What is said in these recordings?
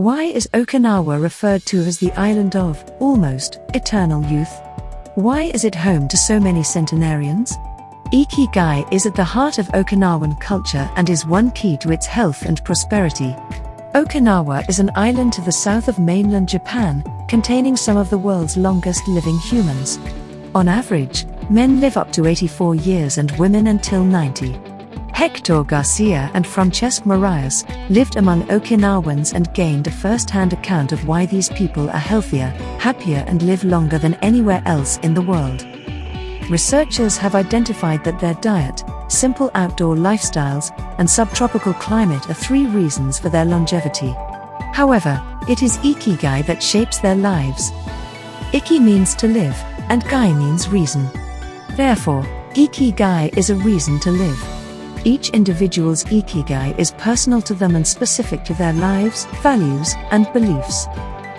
Why is Okinawa referred to as the island of, almost, eternal youth? Why is it home to so many centenarians? Ikigai is at the heart of Okinawan culture and is one key to its health and prosperity. Okinawa is an island to the south of mainland Japan, containing some of the world's longest living humans. On average, men live up to 84 years and women until 90. Héctor García and Francesc Miralles lived among Okinawans and gained a first-hand account of why these people are healthier, happier and live longer than anywhere else in the world. Researchers have identified that their diet, simple outdoor lifestyles, and subtropical climate are 3 reasons for their longevity. However, it is Ikigai that shapes their lives. Iki means to live, and Gai means reason. Therefore, Ikigai is a reason to live. Each individual's Ikigai is personal to them and specific to their lives, values, and beliefs.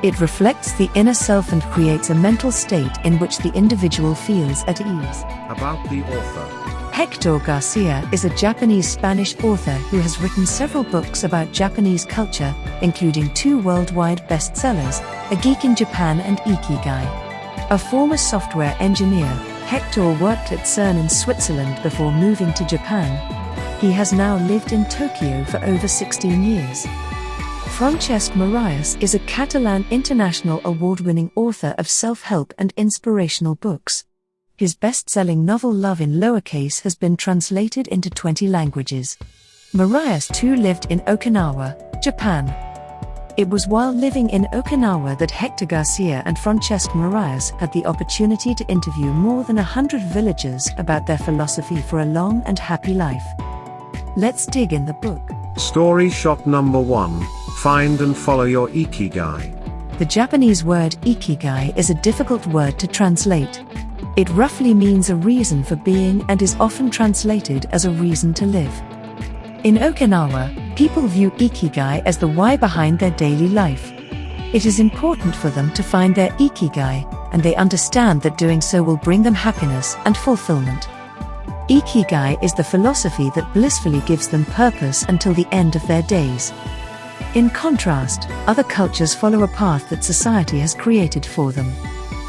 It reflects the inner self and creates a mental state in which the individual feels at ease. About the author. Héctor García is a Japanese-Spanish author who has written several books about Japanese culture, including 2 worldwide bestsellers, A Geek in Japan and Ikigai. A former software engineer, Héctor worked at CERN in Switzerland before moving to Japan. He has now lived in Tokyo for over 16 years. Francesc Miralles is a Catalan international award-winning author of self-help and inspirational books. His best-selling novel Love in Lowercase has been translated into 20 languages. Miralles too lived in Okinawa, Japan. It was while living in Okinawa that Héctor García and Francesc Miralles had the opportunity to interview more than 100 villagers about their philosophy for a long and happy life. Let's dig in the book. Story shot number 1. Find and follow your Ikigai. The Japanese word Ikigai is a difficult word to translate. It roughly means a reason for being and is often translated as a reason to live. In Okinawa, people view Ikigai as the why behind their daily life. It is important for them to find their Ikigai, and they understand that doing so will bring them happiness and fulfillment. Ikigai is the philosophy that blissfully gives them purpose until the end of their days. In contrast, other cultures follow a path that society has created for them.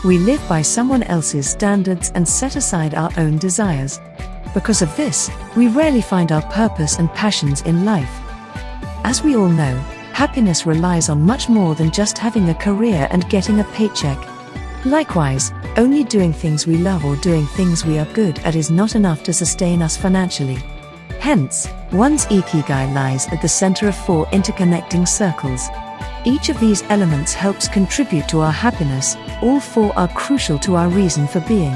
We live by someone else's standards and set aside our own desires. Because of this, we rarely find our purpose and passions in life. As we all know, happiness relies on much more than just having a career and getting a paycheck. Likewise, only doing things we love or doing things we are good at is not enough to sustain us financially. Hence, one's Ikigai lies at the center of 4 interconnecting circles. Each of these elements helps contribute to our happiness. All 4 are crucial to our reason for being.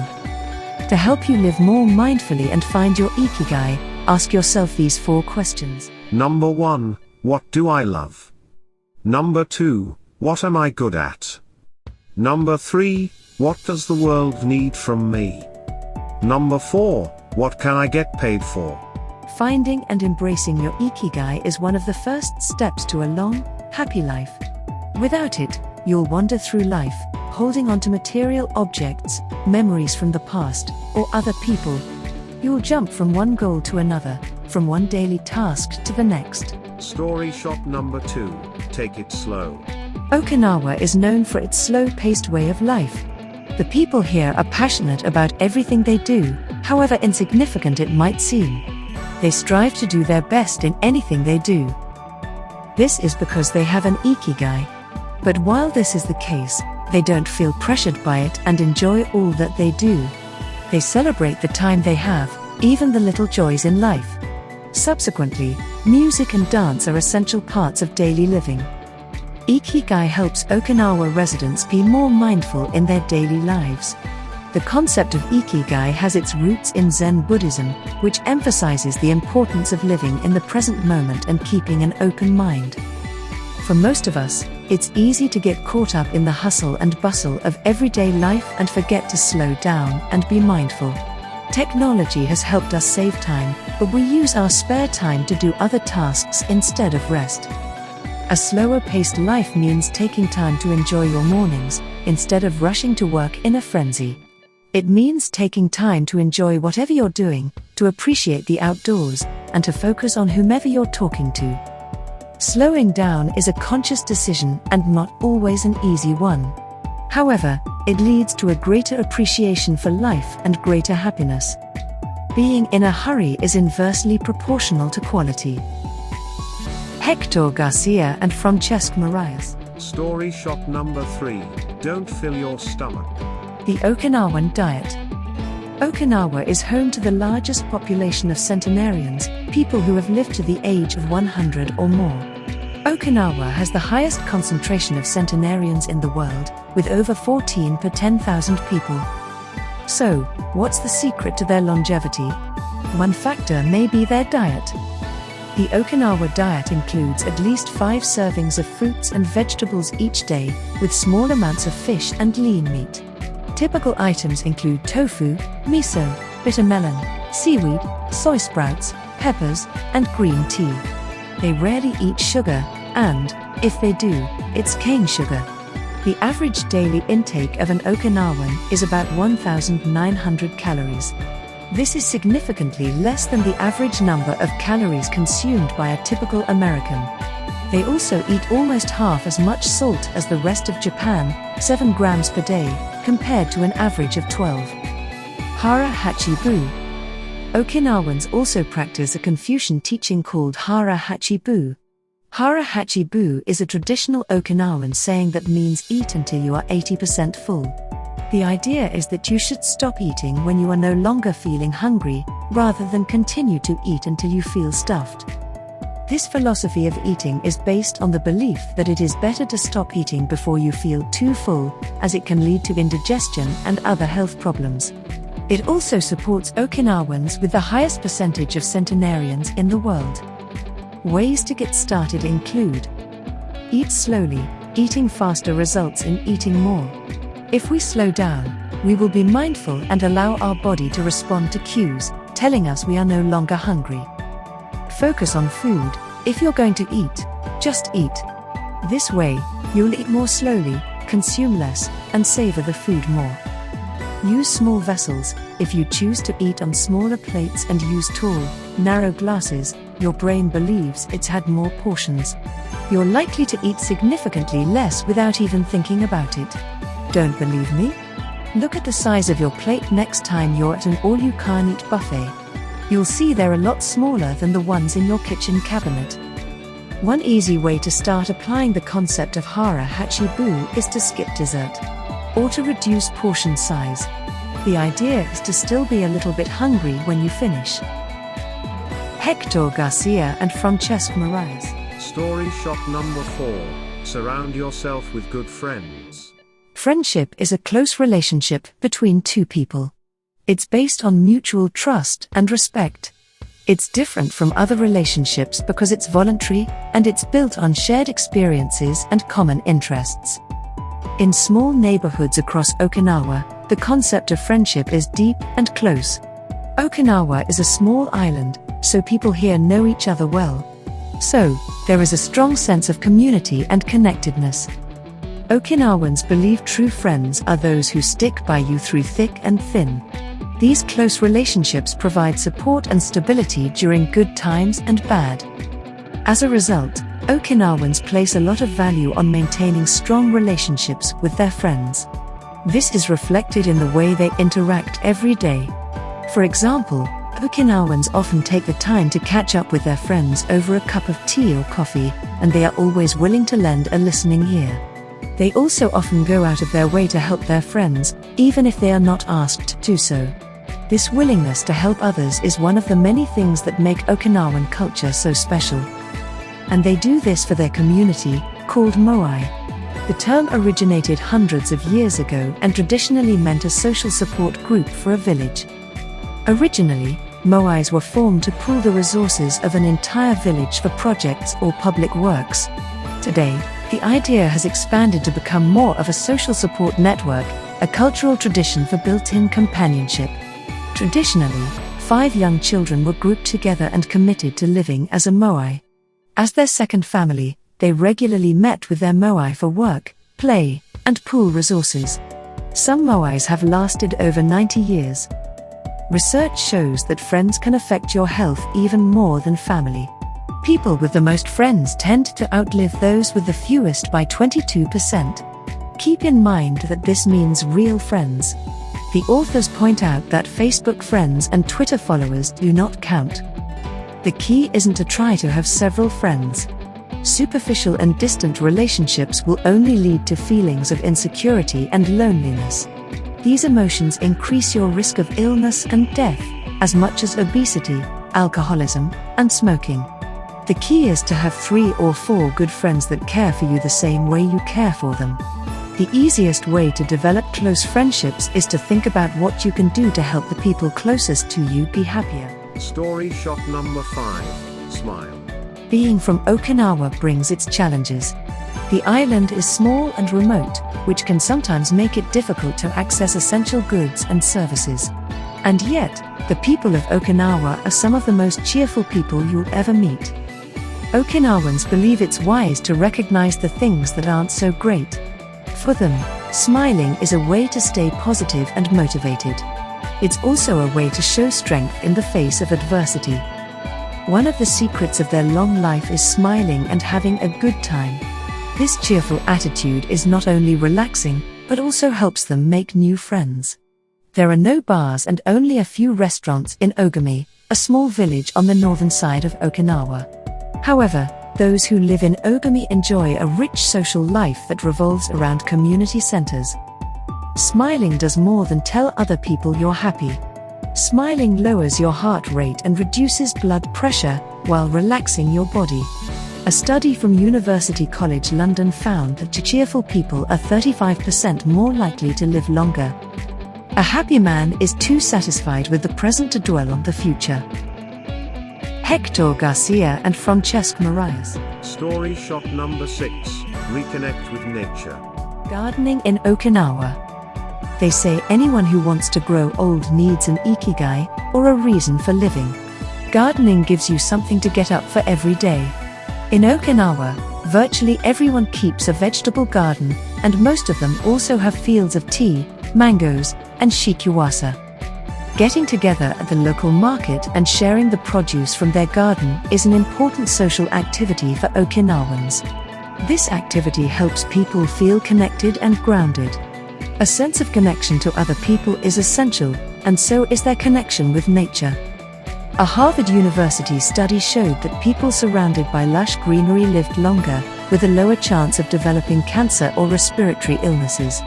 To help you live more mindfully and find your Ikigai, ask yourself these 4 questions. Number 1. What do I love? Number 2. What am I good at? Number 3. What does the world need from me? Number 4. What can I get paid for? Finding and embracing your Ikigai is one of the first steps to a long, happy life. Without it, you'll wander through life, holding on to material objects, memories from the past, or other people. You'll jump from one goal to another, from one daily task to the next. Story shot number 2. Take it slow. Okinawa is known for its slow-paced way of life. The people here are passionate about everything they do, however insignificant it might seem. They strive to do their best in anything they do. This is because they have an Ikigai. But while this is the case, they don't feel pressured by it and enjoy all that they do. They celebrate the time they have, even the little joys in life. Subsequently, music and dance are essential parts of daily living. Ikigai helps Okinawa residents be more mindful in their daily lives. The concept of Ikigai has its roots in Zen Buddhism, which emphasizes the importance of living in the present moment and keeping an open mind. For most of us, it's easy to get caught up in the hustle and bustle of everyday life and forget to slow down and be mindful. Technology has helped us save time, but we use our spare time to do other tasks instead of rest. A slower-paced life means taking time to enjoy your mornings, instead of rushing to work in a frenzy. It means taking time to enjoy whatever you're doing, to appreciate the outdoors, and to focus on whomever you're talking to. Slowing down is a conscious decision and not always an easy one. However, it leads to a greater appreciation for life and greater happiness. Being in a hurry is inversely proportional to quality. Héctor García and Francesc Miralles. Story shot number 3. Don't fill your stomach. The Okinawan diet. Okinawa is home to the largest population of centenarians, people who have lived to the age of 100 or more. Okinawa has the highest concentration of centenarians in the world, with over 14 per 10,000 people. So, what's the secret to their longevity? One factor may be their diet. The Okinawa diet includes at least 5 servings of fruits and vegetables each day, with small amounts of fish and lean meat. Typical items include tofu, miso, bitter melon, seaweed, soy sprouts, peppers, and green tea. They rarely eat sugar, and, if they do, it's cane sugar. The average daily intake of an Okinawan is about 1,900 calories. This is significantly less than the average number of calories consumed by a typical American. They also eat almost half as much salt as the rest of Japan, 7 grams per day, compared to an average of 12. Hara Hachi Bu. Okinawans also practice a Confucian teaching called Hara Hachi Bu. Hara Hachi Bu is a traditional Okinawan saying that means eat until you are 80% full. The idea is that you should stop eating when you are no longer feeling hungry, rather than continue to eat until you feel stuffed. This philosophy of eating is based on the belief that it is better to stop eating before you feel too full, as it can lead to indigestion and other health problems. It also supports Okinawans with the highest percentage of centenarians in the world. Ways to get started include: eat slowly. Eating faster results in eating more. If we slow down, we will be mindful and allow our body to respond to cues, telling us we are no longer hungry. Focus on food. If you're going to eat, just eat. This way, you'll eat more slowly, consume less, and savor the food more. Use small vessels. If you choose to eat on smaller plates and use tall, narrow glasses, your brain believes it's had more portions. You're likely to eat significantly less without even thinking about it. Don't believe me? Look at the size of your plate next time you're at an all-you-can-eat buffet. You'll see they're a lot smaller than the ones in your kitchen cabinet. One easy way to start applying the concept of Hara Hachi Bu is to skip dessert, or to reduce portion size. The idea is to still be a little bit hungry when you finish. Héctor García and Francesc Miralles. Story shot number 4. Surround yourself with good friends. Friendship is a close relationship between two people. It's based on mutual trust and respect. It's different from other relationships because it's voluntary, and it's built on shared experiences and common interests. In small neighborhoods across Okinawa, the concept of friendship is deep and close. Okinawa is a small island, so people here know each other well. So, there is a strong sense of community and connectedness. Okinawans believe true friends are those who stick by you through thick and thin. These close relationships provide support and stability during good times and bad. As a result, Okinawans place a lot of value on maintaining strong relationships with their friends. This is reflected in the way they interact every day. For example, Okinawans often take the time to catch up with their friends over a cup of tea or coffee, and they are always willing to lend a listening ear. They also often go out of their way to help their friends, even if they are not asked to do so. This willingness to help others is one of the many things that make Okinawan culture so special. And they do this for their community, called moai. The term originated hundreds of years ago and traditionally meant a social support group for a village. Originally, moais were formed to pool the resources of an entire village for projects or public works. Today, the idea has expanded to become more of a social support network, a cultural tradition for built-in companionship. Traditionally, 5 young children were grouped together and committed to living as a moai. As their second family, they regularly met with their moai for work, play, and pool resources. Some moais have lasted over 90 years. Research shows that friends can affect your health even more than family. People with the most friends tend to outlive those with the fewest by 22%. Keep in mind that this means real friends. The authors point out that Facebook friends and Twitter followers do not count. The key isn't to try to have several friends. Superficial and distant relationships will only lead to feelings of insecurity and loneliness. These emotions increase your risk of illness and death, as much as obesity, alcoholism, and smoking. The key is to have 3 or 4 good friends that care for you the same way you care for them. The easiest way to develop close friendships is to think about what you can do to help the people closest to you be happier. Story shot number 5, smile. Being from Okinawa brings its challenges. The island is small and remote, which can sometimes make it difficult to access essential goods and services. And yet, the people of Okinawa are some of the most cheerful people you'll ever meet. Okinawans believe it's wise to recognize the things that aren't so great. For them, smiling is a way to stay positive and motivated. It's also a way to show strength in the face of adversity. One of the secrets of their long life is smiling and having a good time. This cheerful attitude is not only relaxing, but also helps them make new friends. There are no bars and only a few restaurants in Ogami, a small village on the northern side of Okinawa. However, those who live in Ogami enjoy a rich social life that revolves around community centers. Smiling does more than tell other people you're happy. Smiling lowers your heart rate and reduces blood pressure, while relaxing your body. A study from University College London found that cheerful people are 35% more likely to live longer. A happy man is too satisfied with the present to dwell on the future. Héctor García and Francesc Miralles. Story shot number 6, reconnect with nature. Gardening in Okinawa. They say anyone who wants to grow old needs an Ikigai, or a reason for living. Gardening gives you something to get up for every day. In Okinawa, virtually everyone keeps a vegetable garden, and most of them also have fields of tea, mangoes, and shikiwasa. Getting together at the local market and sharing the produce from their garden is an important social activity for Okinawans. This activity helps people feel connected and grounded. A sense of connection to other people is essential, and so is their connection with nature. A Harvard University study showed that people surrounded by lush greenery lived longer, with a lower chance of developing cancer or respiratory illnesses.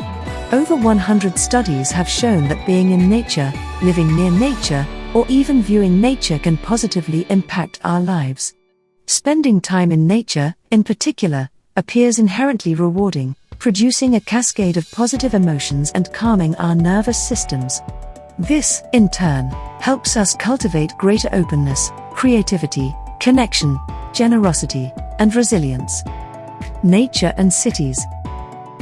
Over 100 studies have shown that being in nature, living near nature, or even viewing nature can positively impact our lives. Spending time in nature, in particular, appears inherently rewarding, producing a cascade of positive emotions and calming our nervous systems. This, in turn, helps us cultivate greater openness, creativity, connection, generosity, and resilience. Nature and cities.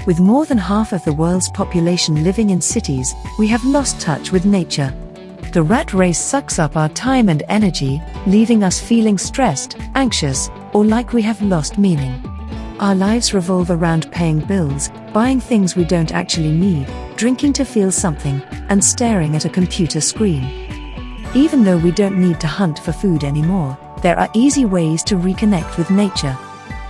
With more than half of the world's population living in cities, we have lost touch with nature. The rat race sucks up our time and energy, leaving us feeling stressed, anxious, or like we have lost meaning. Our lives revolve around paying bills, buying things we don't actually need, drinking to feel something, and staring at a computer screen. Even though we don't need to hunt for food anymore, there are easy ways to reconnect with nature.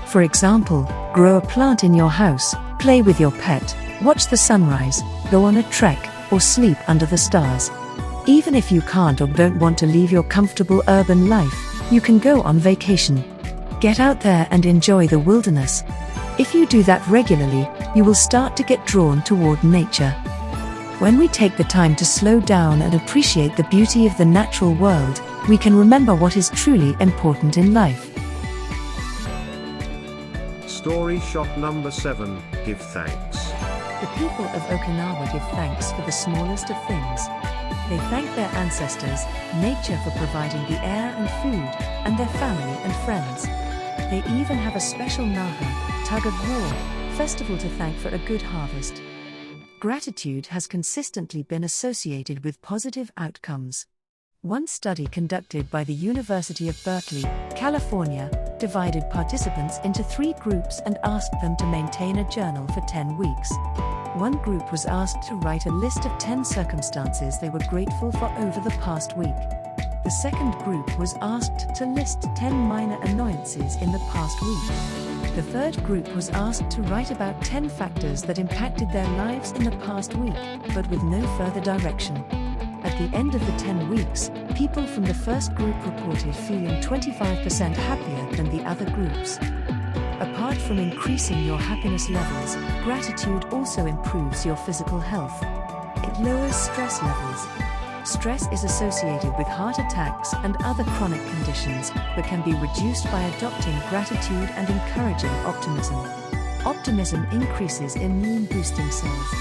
For example, grow a plant in your house, play with your pet, watch the sunrise, go on a trek, or sleep under the stars. Even if you can't or don't want to leave your comfortable urban life, you can go on vacation. Get out there and enjoy the wilderness. If you do that regularly, you will start to get drawn toward nature. When we take the time to slow down and appreciate the beauty of the natural world, we can remember what is truly important in life. Story shot number 7, give thanks. The people of Okinawa give thanks for the smallest of things. They thank their ancestors, nature for providing the air and food, and their family and friends. They even have a special naha, tug of war, festival to thank for a good harvest. Gratitude has consistently been associated with positive outcomes. One study conducted by the University of Berkeley, California, divided participants into 3 groups and asked them to maintain a journal for 10 weeks. One group was asked to write a list of 10 circumstances they were grateful for over the past week. The second group was asked to list 10 minor annoyances in the past week. The third group was asked to write about 10 factors that impacted their lives in the past week, but with no further direction. At the end of the 10 weeks, people from the first group reported feeling 25% happier than the other groups. Apart from increasing your happiness levels, gratitude also improves your physical health. It lowers stress levels. Stress is associated with heart attacks and other chronic conditions, but can be reduced by adopting gratitude and encouraging optimism. Optimism increases immune-boosting cells.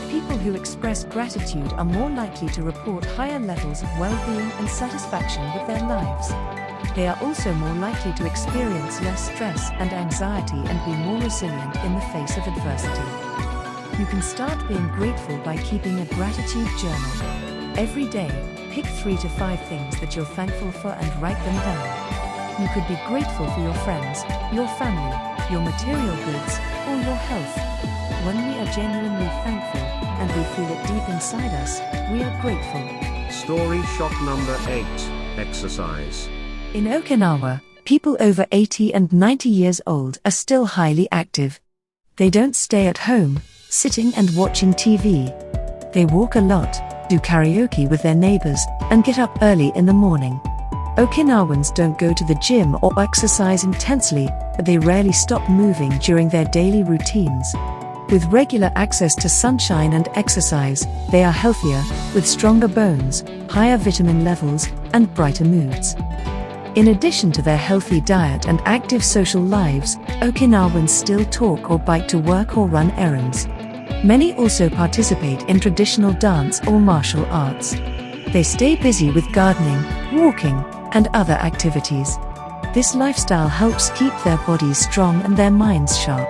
People who express gratitude are more likely to report higher levels of well-being and satisfaction with their lives. They are also more likely to experience less stress and anxiety and be more resilient in the face of adversity. You can start being grateful by keeping a gratitude journal. Every day, pick 3 to 5 things that you're thankful for and write them down. You could be grateful for your friends, your family, your material goods, or your health. When we are genuinely thankful, and we feel it deep inside us, we are grateful. Story shot number 8, exercise. In Okinawa, people over 80 and 90 years old are still highly active. They don't stay at home, sitting and watching TV. They walk a lot, do karaoke with their neighbors, and get up early in the morning. Okinawans don't go to the gym or exercise intensely, but they rarely stop moving during their daily routines. With regular access to sunshine and exercise, they are healthier, with stronger bones, higher vitamin levels, and brighter moods. In addition to their healthy diet and active social lives, Okinawans still talk or bike to work or run errands. Many also participate in traditional dance or martial arts. They stay busy with gardening, walking, and other activities. This lifestyle helps keep their bodies strong and their minds sharp.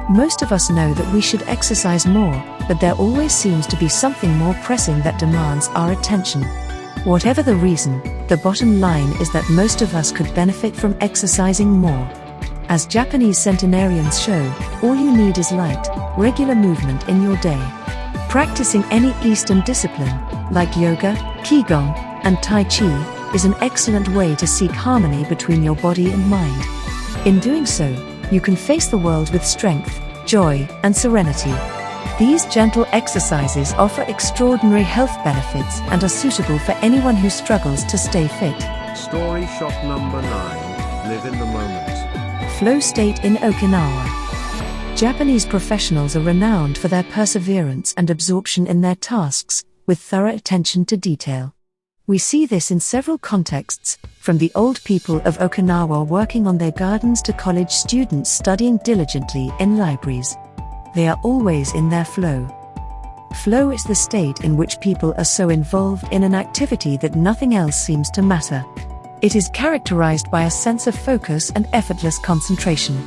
Most of us know that we should exercise more, but there always seems to be something more pressing that demands our attention. Whatever the reason, the bottom line is that most of us could benefit from exercising more. As Japanese centenarians show, all you need is light, regular movement in your day. Practicing any Eastern discipline, like yoga, Qigong, and Tai Chi, is an excellent way to seek harmony between your body and mind. In doing so, you can face the world with strength, joy, and serenity. These gentle exercises offer extraordinary health benefits and are suitable for anyone who struggles to stay fit. Story shot number 9, live in the moment. Flow state in Okinawa. Japanese professionals are renowned for their perseverance and absorption in their tasks, with thorough attention to detail. We see this in several contexts, from the old people of Okinawa working on their gardens to college students studying diligently in libraries. They are always in their flow. Flow is the state in which people are so involved in an activity that nothing else seems to matter. It is characterized by a sense of focus and effortless concentration.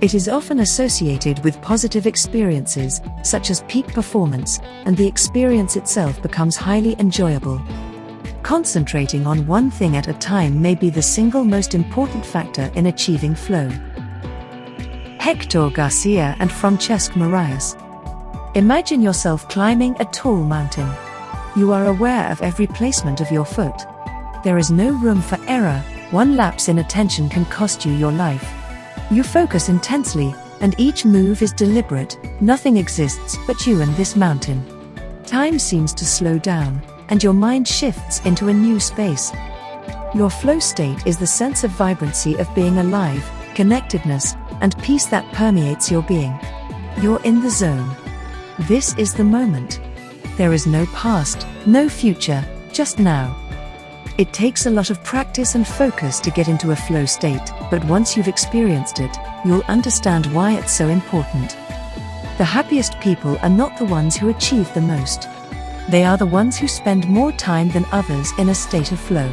It is often associated with positive experiences, such as peak performance, and the experience itself becomes highly enjoyable. Concentrating on one thing at a time may be the single most important factor in achieving flow. Héctor García and Francesc Miralles. Imagine yourself climbing a tall mountain. You are aware of every placement of your foot. There is no room for error. One lapse in attention can cost you your life. You focus intensely, and each move is deliberate. Nothing exists but you and this mountain. Time seems to slow down, and your mind shifts into a new space. Your flow state is the sense of vibrancy of being alive, connectedness, and peace that permeates your being. You're in the zone. This is the moment. There is no past, no future, just now. It takes a lot of practice and focus to get into a flow state, but once you've experienced it, you'll understand why it's so important. The happiest people are not the ones who achieve the most. They are the ones who spend more time than others in a state of flow.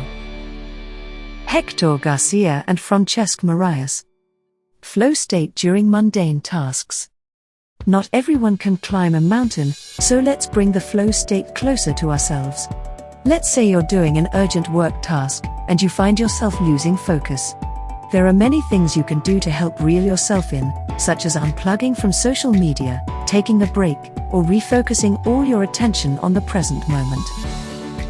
Héctor García and Francesc Miralles. Flow state during mundane tasks. Not everyone can climb a mountain, so let's bring the flow state closer to ourselves. Let's say you're doing an urgent work task, and you find yourself losing focus. There are many things you can do to help reel yourself in, such as unplugging from social media, taking a break, or refocusing all your attention on the present moment.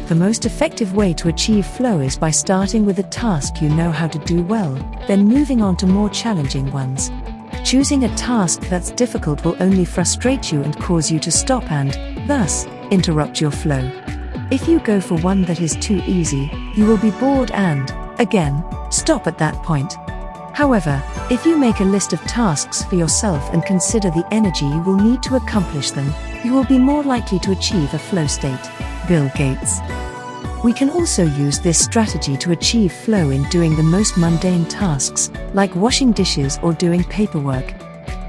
The most effective way to achieve flow is by starting with a task you know how to do well, then moving on to more challenging ones. Choosing a task that's difficult will only frustrate you and cause you to stop and, thus, interrupt your flow. If you go for one that is too easy, you will be bored and, again, stop at that point. However, if you make a list of tasks for yourself and consider the energy you will need to accomplish them, you will be more likely to achieve a flow state. Bill Gates. We can also use this strategy to achieve flow in doing the most mundane tasks, like washing dishes or doing paperwork.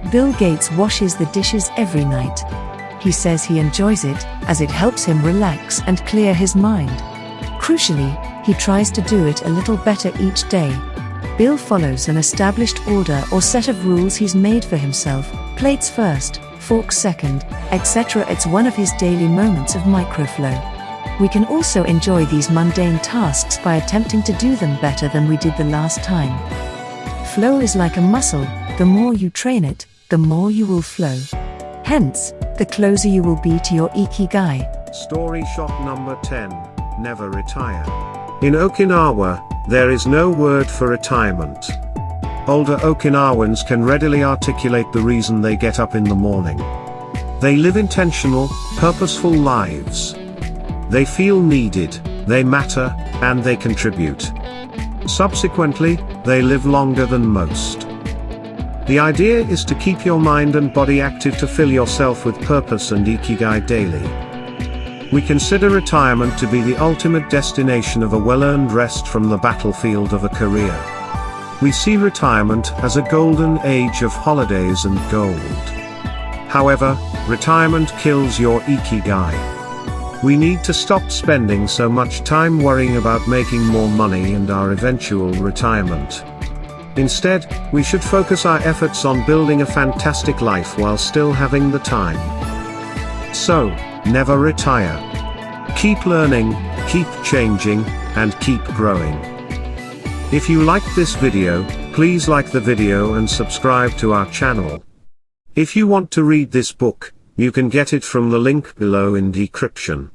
Bill Gates washes the dishes every night. He says he enjoys it, as it helps him relax and clear his mind. Crucially, he tries to do it a little better each day. Bill follows an established order or set of rules he's made for himself: plates first, forks second, etc. It's one of his daily moments of microflow. We can also enjoy these mundane tasks by attempting to do them better than we did the last time. Flow is like a muscle: the more you train it, the more you will flow. Hence, the closer you will be to your Ikigai. Story shot number 10, never retire. In Okinawa, there is no word for retirement. Older Okinawans can readily articulate the reason they get up in the morning. They live intentional, purposeful lives. They feel needed, they matter, and they contribute. Subsequently, they live longer than most. The idea is to keep your mind and body active to fill yourself with purpose and Ikigai daily. We consider retirement to be the ultimate destination of a well-earned rest from the battlefield of a career. We see retirement as a golden age of holidays and gold. However, retirement kills your Ikigai. We need to stop spending so much time worrying about making more money and our eventual retirement. Instead, we should focus our efforts on building a fantastic life while still having the time. So, never retire. Keep learning, keep changing, and keep growing. If you liked this video, please like the video and subscribe to our channel. If you want to read this book, you can get it from the link below in description.